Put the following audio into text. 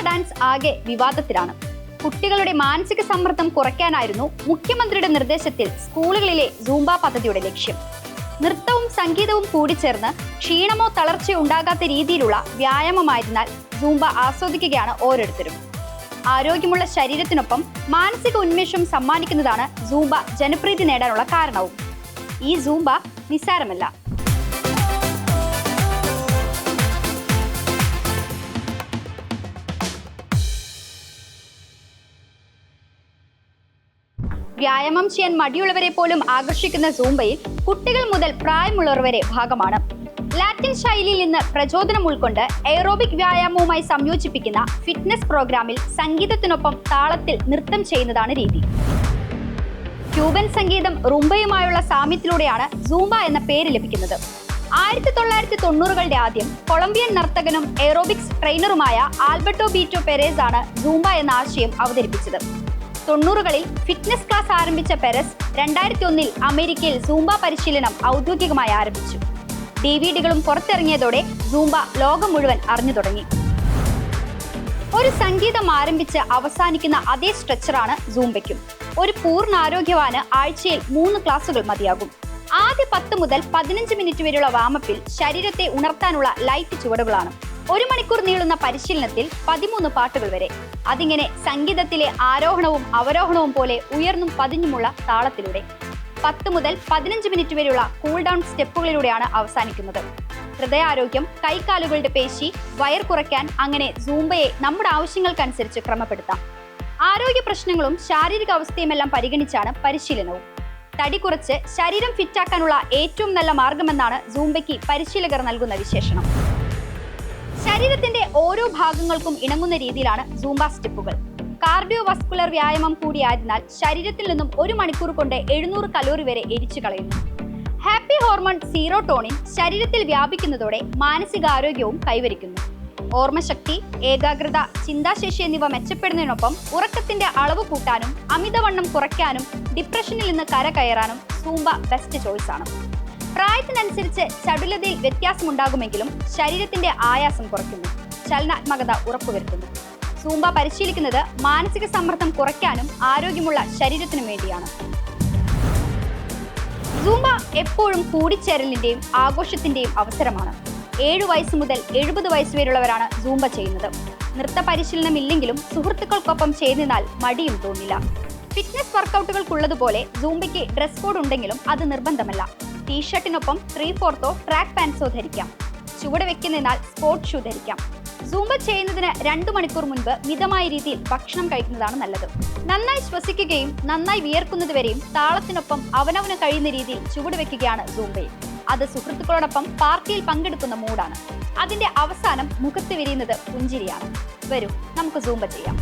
Dance ആകെ വിവാദത്തിലാണ്. കുട്ടികളുടെ മാനസിക സമ്മർദ്ദം കുറയ്ക്കാനായിരുന്നു മുഖ്യമന്ത്രിയുടെ നിർദ്ദേശത്തിൽ സ്കൂളുകളിലെ സൂംബ പദ്ധതിയുടെ ലക്ഷ്യം. നൃത്തവും സംഗീതവും കൂടിച്ചേർന്ന് ക്ഷീണമോ തളർച്ചയോ ഉണ്ടാകാത്ത രീതിയിലുള്ള വ്യായാമമായതിനാൽ സൂംബ ആസ്വദിക്കുകയാണ് ഓരോരുത്തരും. ആരോഗ്യമുള്ള ശരീരത്തിനൊപ്പം മാനസിക ഉന്മേഷം സമ്മാനിക്കുന്നതാണ് സൂംബ ജനപ്രീതി നേടാനുള്ള കാരണവും. ഈ സൂംബ നിസ്സാരമല്ല. വ്യായാമം ചെയ്യാൻ മടിയുള്ളവരെ പോലും ആകർഷിക്കുന്ന സൂംബയിൽ കുട്ടികൾ മുതൽ പ്രായമുള്ളവർ വരെ ഭാഗമാണ്. ലാറ്റിൻ ശൈലിയിൽ നിന്ന് പ്രചോദനം ഉൾക്കൊണ്ട് എയറോബിക് വ്യായാമവുമായി സംയോജിപ്പിക്കുന്ന ഫിറ്റ്നസ് പ്രോഗ്രാമിൽ സംഗീതത്തിനൊപ്പം താളത്തിൽ നൃത്തം ചെയ്യുന്നതാണ് രീതി. ക്യൂബൻ സംഗീതം റുംബയുമായുള്ള സാമ്യത്തിലൂടെയാണ് സൂംബ എന്ന പേര് ലഭിക്കുന്നത്. 1990കളുടെ ആദ്യം കൊളംബിയൻ നർത്തകനും എയറോബിക്സ് ട്രെയിനറുമായ ആൽബർട്ടോ ബീറ്റോ പെരേസ് ആണ് സൂംബ എന്ന ആശയം അവതരിപ്പിച്ചത്. 90കളിൽ ഫിറ്റ്നസ് ക്ലാസ് ആരംഭിച്ച പെരസ് 2001 അമേരിക്കയിൽ സൂംബ പരിശീലനം ഔദ്യോഗികമായി ആരംഭിച്ചു. ഡിവിഡികളും പുറത്തിറങ്ങിയതോടെ സൂംബ ലോകം മുഴുവൻ അറിഞ്ഞു തുടങ്ങി. ഒരു സംഗീതം ആരംഭിച്ച് അവസാനിക്കുന്ന അതേ സ്ട്രെച്ചറാണ് സൂംബയ്ക്കും. ഒരു പൂർണ്ണ ആരോഗ്യവാന് ആഴ്ചയിൽ 3 ക്ലാസുകൾ മതിയാകും. ആദ്യ 10 മുതൽ 15 മിനിറ്റ് വരെയുള്ള വാമപ്പിൽ ശരീരത്തെ ഉണർത്താനുള്ള ലൈറ്റ് ചുവടുകളാണ്. 1 മണിക്കൂർ നീളുന്ന പരിശീലനത്തിൽ 13 പാട്ടുകൾ വരെ. അതിങ്ങനെ സംഗീതത്തിലെ ആരോഹണവും അവരോഹണവും പോലെ ഉയർന്നും പതിഞ്ഞുമുള്ള താളത്തിലൂടെ 10 മുതൽ 15 മിനിറ്റ് വരെയുള്ള കൂൾ ഡൗൺ സ്റ്റെപ്പുകളിലൂടെയാണ് അവസാനിക്കുന്നത്. ഹൃദയാരോഗ്യം, കൈകാലുകളുടെ പേശി, വയർ കുറയ്ക്കാൻ, അങ്ങനെ സൂംബയെ നമ്മുടെ ആവശ്യങ്ങൾക്കനുസരിച്ച് ക്രമപ്പെടുത്താം. ആരോഗ്യ പ്രശ്നങ്ങളും ശാരീരിക അവസ്ഥയുമെല്ലാം പരിഗണിച്ചാണ് പരിശീലനവും. തടി കുറച്ച് ശരീരം ഫിറ്റാക്കാനുള്ള ഏറ്റവും നല്ല മാർഗമെന്നാണ് സൂംബയ്ക്ക് പരിശീലകർ നൽകുന്ന വിശേഷണം. ശരീരത്തിന്റെ ഓരോ ഭാഗങ്ങൾക്കും ഇണങ്ങുന്ന രീതിയിലാണ് സൂംബ സ്റ്റെപ്പുകൾ. കാർഡിയോ വസ്കുലർ വ്യായാമം കൂടിയായതിനാൽ ശരീരത്തിൽ നിന്നും 1 മണിക്കൂർ കൊണ്ട് 700 കലോറി വരെ എരിച്ചു കളയുന്നു. ഹാപ്പി ഹോർമോൺ സീറോട്ടോണിൻ ശരീരത്തിൽ വ്യാപിക്കുന്നതോടെ മാനസികാരോഗ്യവും കൈവരിക്കുന്നു. ഓർമ്മശക്തി, ഏകാഗ്രത, ചിന്താശേഷി എന്നിവ മെച്ചപ്പെടുന്നതിനൊപ്പം ഉറക്കത്തിന്റെ അളവ് കൂട്ടാനും അമിതവണ്ണം കുറയ്ക്കാനും ഡിപ്രഷനിൽ നിന്ന് കരകയറാനും സൂംബ ബെസ്റ്റ് ചോയ്സ് ആണ്. പ്രായത്തിനനുസരിച്ച് ചടുലതയിൽ വ്യത്യാസമുണ്ടാകുമെങ്കിലും ശരീരത്തിന്റെ ആയാസം കുറയ്ക്കുന്നു, ചലനാത്മകത ഉറപ്പുവരുത്തുന്നു. സൂംബ പരിശീലിക്കുന്നത് മാനസിക സമ്മർദ്ദം കുറയ്ക്കാനും ആരോഗ്യമുള്ള ശരീരത്തിനും വേണ്ടിയാണ്. സൂംബ എപ്പോഴും കൂടിച്ചേരലിന്റെയും ആഘോഷത്തിന്റെയും അവസരമാണ്. 7 വയസ്സ് മുതൽ 70 വയസ്സ് വരെയുള്ളവരാണ് സൂംബ ചെയ്യുന്നത്. നൃത്ത പരിശീലനം ഇല്ലെങ്കിലും സുഹൃത്തുക്കൾക്കൊപ്പം ചെയ്യുന്നതിനാൽ മടിയും തോന്നില്ല. ഫിറ്റ്നസ് വർക്കൗട്ടുകൾക്കുള്ളതുപോലെ സൂംബയ്ക്ക് ഡ്രസ് കോഡ് ഉണ്ടെങ്കിലും അത് നിർബന്ധമല്ല. ടീഷർട്ടിനൊപ്പം 3/4 ട്രാക്ക് പാൻസോ ധരിക്കാം. ചുവട് വെക്കുന്നതിനാൽ സ്പോർട്സ് ഷൂ ധരിക്കാം. സൂംബ ചെയ്യുന്നതിന് 2 മണിക്കൂർ മുൻപ് മിതമായ രീതിയിൽ ഭക്ഷണം കഴിക്കുന്നതാണ് നല്ലത്. നന്നായി ശ്വസിക്കുകയും നന്നായി വിയർക്കുന്നതുവരെയും താളത്തിനൊപ്പം അവനവന് കഴിയുന്ന രീതിയിൽ ചുവട് വെക്കുകയാണ് സൂംബയിൽ. അത് സുഹൃത്തുക്കളോടൊപ്പം പാർട്ടിയിൽ പങ്കെടുക്കുന്ന മൂഡാണ്. അതിന്റെ അവസാനം മുഖത്ത് വിരിയുന്നത് പുഞ്ചിരിയാണ്. വരൂ, നമുക്ക് സൂംബ ചെയ്യാം.